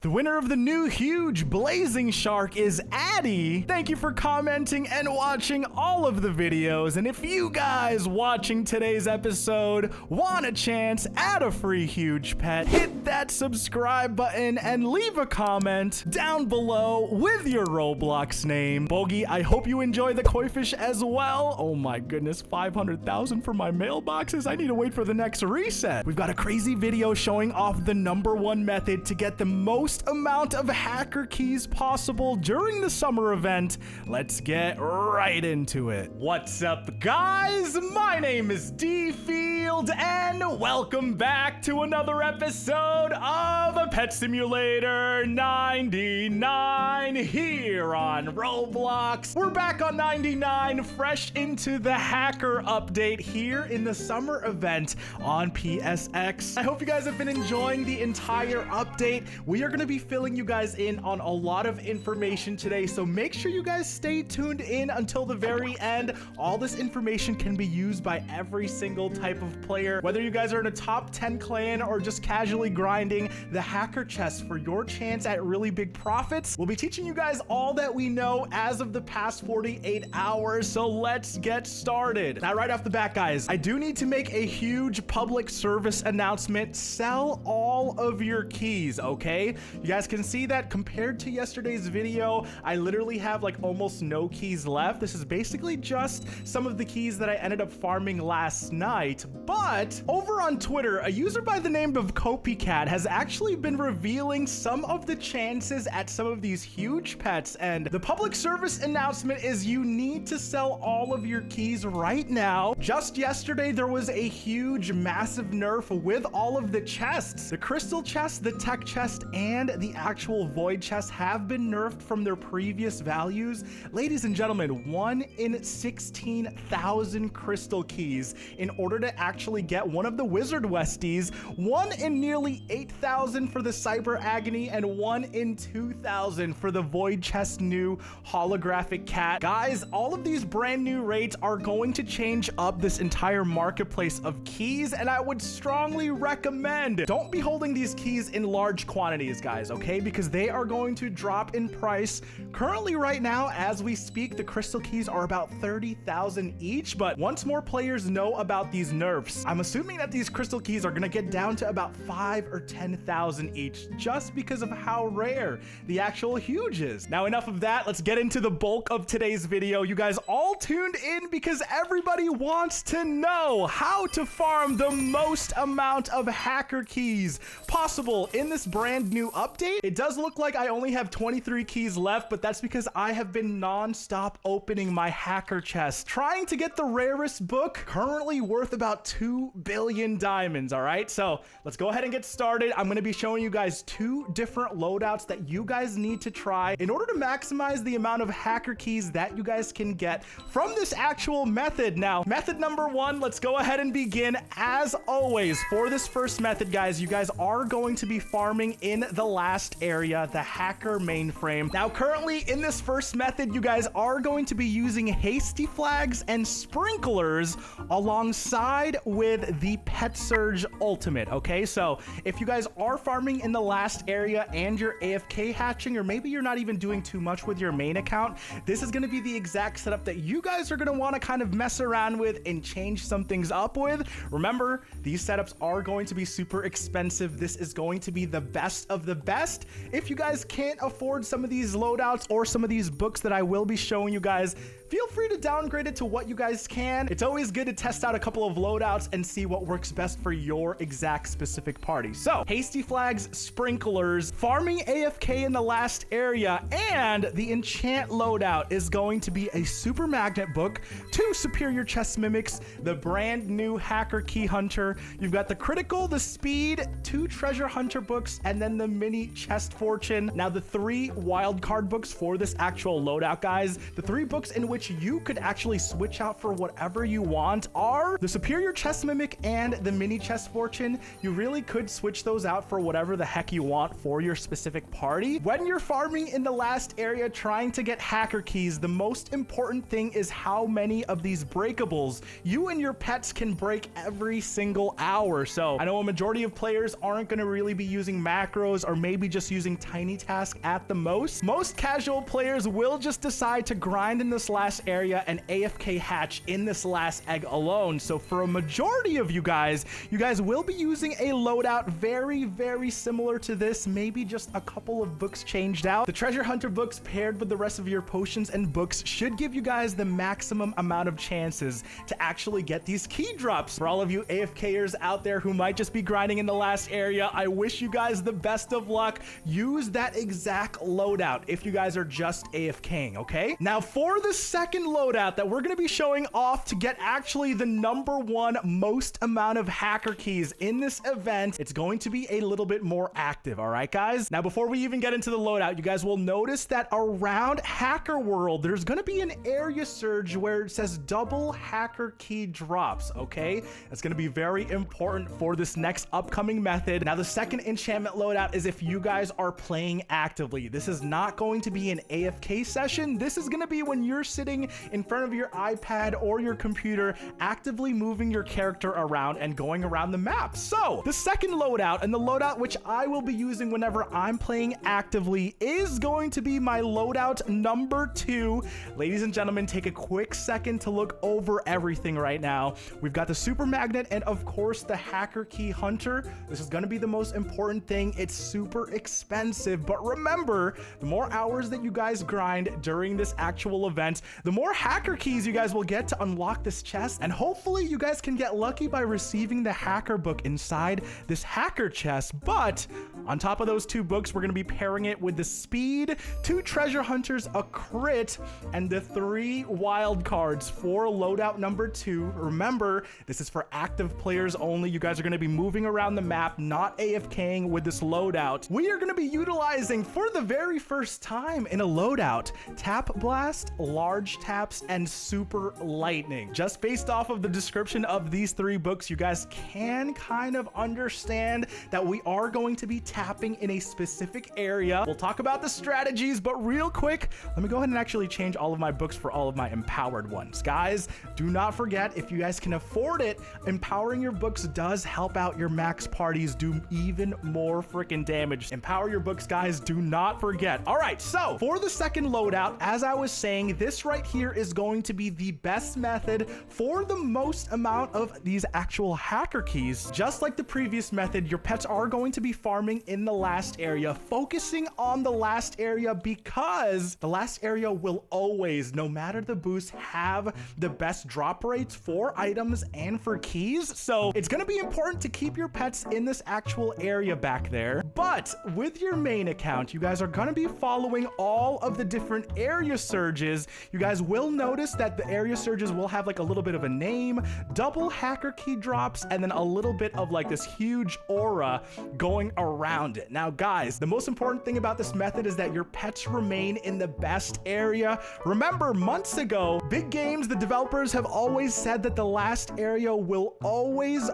The winner of the new huge blazing shark is Addy. Thank you for commenting and watching all of the videos. And if you guys watching today's episode want a chance at a free huge pet, hit that subscribe button and leave a comment down below with your Roblox name. Bogey, I hope you enjoy the koi fish as well. Oh my goodness, 500,000 for my mailboxes. I need to wait for the next reset. We've got a crazy video showing off the #1 method to get the most amount of hacker keys possible during the summer event. Let's get right into it. What's up, guys? My name is Dfield and welcome back to another episode of Pet Simulator 99 here on Roblox. We're back on 99, fresh into the hacker update here in the summer event on PSX. I hope you guys have been enjoying the entire update. We are going to be filling you guys in on a lot of information today, so make sure you guys stay tuned in until the very end. All this information can be used by every single type of player, whether you guys are in a top 10 clan or just casually grinding the hacker chest for your chance at really big profits. We'll be teaching you guys all that we know as of the past 48 hours, so let's get started. Now, right off the bat, guys, I do need to make a huge public service announcement. Sell all of your keys, okay? You guys can see that compared to yesterday's video, I literally have like almost no keys left. This is basically just some of the keys that I ended up farming last night. But over on Twitter, a user by the name of Copycat has actually been revealing some of the chances at some of these huge pets, and the public service announcement is you need to sell all of your keys right now. Just yesterday, there was a huge, massive nerf with all of the chests. The crystal chest, the tech chest, and the actual void chest have been nerfed from their previous values. Ladies and gentlemen, 1 in 16,000 crystal keys in order to actually get one of the wizard westies, 1 in nearly 8,000 for the cyber agony, and 1 in 2,000 for the void chest new holographic cat. Guys, all of these brand new rates are going to change up this entire marketplace of keys, and I would strongly recommend don't be holding these keys in large quantities, guys, okay? Because they are going to drop in price. Currently, right now, as we speak, the crystal keys are about 30,000 each, but once more players know about these nerfs, I'm assuming that these crystal keys are gonna get down to about 5,000 or 10,000 each, just because of how rare the actual huge is. Now, enough of that. Let's get into the bulk of today's video. You guys all tuned in because everybody wants to know how to farm the most amount of hacker keys possible in this brand new update. It does look like I only have 23 keys left, but that's because I have been non-stop opening my hacker chest, trying to get the rarest book, currently worth about 2 billion diamonds, all right? So let's go ahead and get started. I'm gonna be showing you guys 2 different loadouts that you guys need to try in order to maximize the amount of hacker keys that you guys can get from this actual method. Now, method #1, let's go ahead and begin. As always, for this first method, guys, you guys are going to be farming in the last area, the hacker mainframe. Now, currently in this first method, you guys are going to be using hasty flags and sprinklers alongside with the pet surge ultimate, okay? So if you guys are farming in the last area and you're AFK hatching, or maybe you're not even doing too much with your main account, this is going to be the exact setup that you guys are going to want to kind of mess around with and change some things up with. Remember, these setups are going to be super expensive. This is going to be the best of the best. If you guys can't afford some of these loadouts or some of these books that I will be showing you guys, feel free to downgrade it to what you guys can. It's always good to test out a couple of loadouts and see what works best for your exact specific party. So, hasty flags, sprinklers, farming AFK in the last area, and the enchant loadout is going to be a super magnet book, 2 superior chest mimics, the brand new hacker key hunter. You've got the critical, the speed, 2 treasure hunter books, and then the mini chest fortune. Now, the 3 wild card books for this actual loadout, guys, the 3 books in which which you could actually switch out for whatever you want, are the Superior Chest Mimic and the Mini Chest Fortune. You really could switch those out for whatever the heck you want for your specific party. When you're farming in the last area trying to get hacker keys, the most important thing is how many of these breakables you and your pets can break every single hour. So I know a majority of players aren't going to really be using macros, or maybe just using tiny task at the most. Most casual players will just decide to grind in this last area and AFK hatch in this last egg alone. So for a majority of you guys will be using a loadout very similar to this, maybe just a couple of books changed out. The treasure hunter books paired with the rest of your potions and books should give you guys the maximum amount of chances to actually get these key drops. For all of you AFKers out there who might just be grinding in the last area, I wish you guys the best of luck. Use that exact loadout if you guys are just AFKing, okay? Now for the second loadout that we're going to be showing off to get actually the #1 most amount of hacker keys in this event, it's going to be a little bit more active, all right guys? Now before we even get into the loadout, you guys will notice that around Hacker World there's going to be an area surge where it says double hacker key drops, okay? That's going to be very important for this next upcoming method. Now the second enchantment loadout is if you guys are playing actively. This is not going to be an AFK session. This is going to be when you're sitting in front of your iPad or your computer actively moving your character around and going around the map. So the second loadout, and the loadout which I will be using whenever I'm playing actively, is going to be my loadout #2. Ladies and gentlemen, take a quick second to look over everything right now. We've got the super magnet and of course the hacker key hunter. This is going to be the most important thing. It's super expensive, but remember, the more hours that you guys grind during this actual event, the more hacker keys you guys will get to unlock this chest, and hopefully you guys can get lucky by receiving the hacker book inside this hacker chest. But on top of those 2 books, we're going to be pairing it with the speed, 2 treasure hunters, a crit, and the 3 wild cards for loadout #2. Remember, this is for active players only. You guys are going to be moving around the map, not AFKing with this loadout. We are going to be utilizing for the very first time in a loadout Tap Blast, Large Taps, and Super Lightning. Just based off of the description of these 3 books, you guys can kind of understand that we are going to be tapping in a specific area. We'll talk about the strategies, but real quick, let me go ahead and actually change all of my books for all of my empowered ones. Guys, do not forget, if you guys can afford it, empowering your books does help out your max parties do even more freaking damage. Empower your books, guys, do not forget. All right, so for the second loadout, as I was saying, this right here is going to be the best method for the most amount of these actual hacker keys. Just like the previous method, your pets are going to be farming in the last area, focusing on the last area, because the last area will always, no matter the boost, have the best drop rates for items and for keys. So it's going to be important to keep your pets in this actual area back there. But with your main account, you guys are going to be following all of the different area surges. You guys will notice that the area surges will have like a little bit of a name, double hacker key drops, and then a little bit of like this huge aura going around it. Now guys, the most important thing about this method is that your pets remain in the best area. Remember, months ago, Big Games, the developers, have always said that the last area will always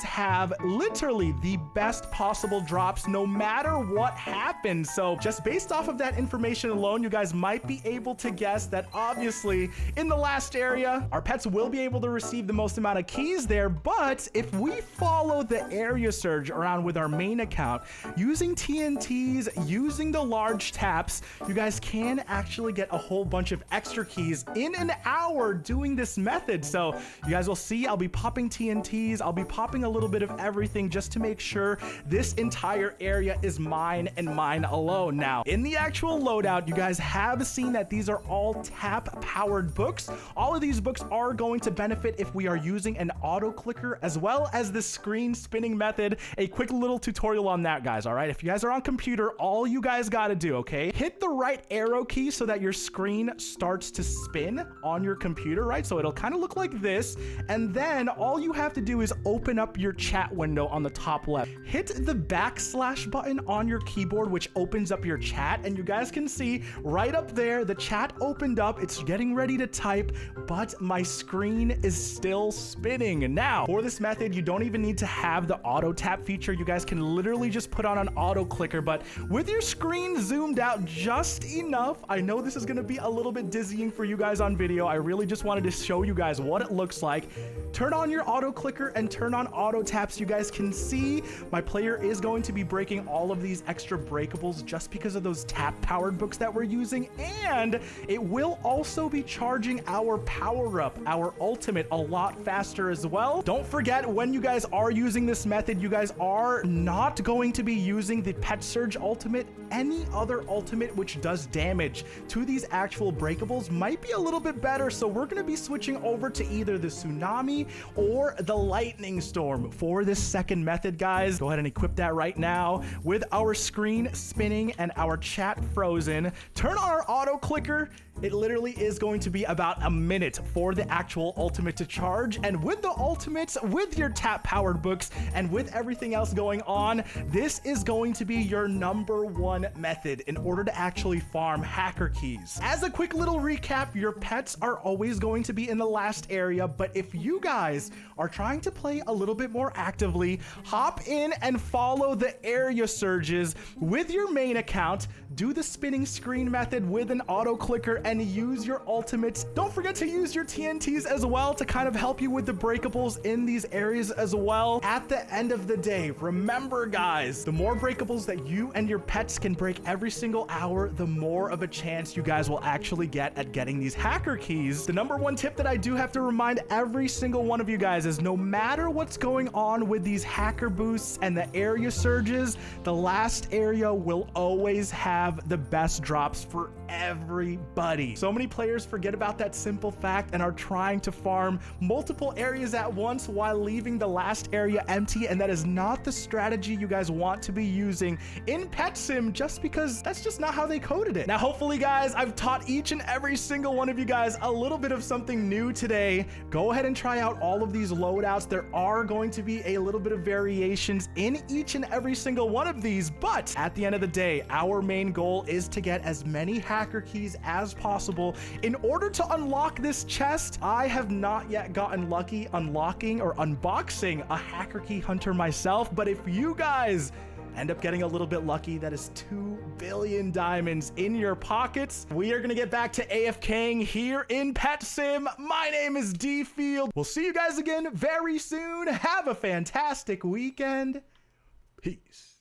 have literally the best possible drops no matter what happens. So just based off of that information alone, you guys might be able to guess that obviously in the last area, our pets will be able to receive the most amount of keys there. But if we follow the area surge around with our main account, using TNTs, using the large taps, you guys can actually get a whole bunch of extra keys in an hour doing this method. So you guys will see I'll be popping TNTs, I'll be popping a little bit of everything just to make sure this entire area is mine and mine alone. Now, in the actual loadout, you guys have seen that these are all tap powered books. All of these books are going to benefit if we are using an auto clicker as well as the screen spinning method. A quick little tutorial on that, guys. All right, if you guys are on computer, all you guys got to do, okay, hit the right arrow key so that your screen starts to spin on your computer, right? So it'll kind of look like this, and then all you have to do is open up your chat window on the top left. Hit the backslash button on your keyboard, which opens up your chat, and you guys can see right up there the chat chat opened up, it's getting ready to type, but my screen is still spinning. Now, for this method, you don't even need to have the auto tap feature. You guys can literally just put on an auto clicker, but with your screen zoomed out just enough, I know this is gonna be a little bit dizzying for you guys on video. I really just wanted to show you guys what it looks like. Turn on your auto clicker and turn on auto taps. You guys can see my player is going to be breaking all of these extra breakables just because of those tap powered books that we're using, and it will also be charging our power up, our ultimate, a lot faster as well. Don't forget, when you guys are using this method, you guys are not going to be using the Pet Surge ultimate. Any other ultimate which does damage to these actual breakables might be a little bit better, so we're going to be switching over to either the Tsunami or the Lightning Storm for this second method, guys. Go ahead and equip that right now. With our screen spinning and our chat frozen, turn on our auto clicker. It literally is going to be about a minute for the actual ultimate to charge, and with the ultimates, with your tap powered books, and with everything else going on, this is going to be your #1 method in order to actually farm hacker keys. As a quick little recap, your pets are always going to be in the last area, but if you guys are trying to play a little bit more actively, hop in and follow the area surges with your main account, do the spinning screen method with an auto clicker, and use your ultimates. Don't forget to use your TNTs as well to kind of help you with the breakables in these areas as well. At the end of the day, remember guys, the more breakables that you and your pets can break every single hour, the more of a chance you guys will actually get at getting these hacker keys. The #1 tip that I do have to remind every single one of you guys is no matter what's going on with these hacker boosts and the area surges, the last area will always have the best drops for everybody. So many players forget about that simple fact and are trying to farm multiple areas at once while leaving the last area empty, and that is not the strategy you guys want to be using in Pet Sim, just because that's just not how they coded it. Now, hopefully guys, I've taught each and every single one of you guys a little bit of something new today. Go ahead and try out all of these loadouts. There are going to be a little bit of variations in each and every single one of these, but at the end of the day, our main goal is to get as many hacker keys as possible. In order to unlock this chest, I have not yet gotten lucky unlocking or unboxing a hacker key hunter myself, but if you guys end up getting a little bit lucky, that is 2 billion diamonds in your pockets. We are gonna get back to AFKing here in Pet Sim. My name is Dfield. We'll see you guys again very soon. Have a fantastic weekend. Peace.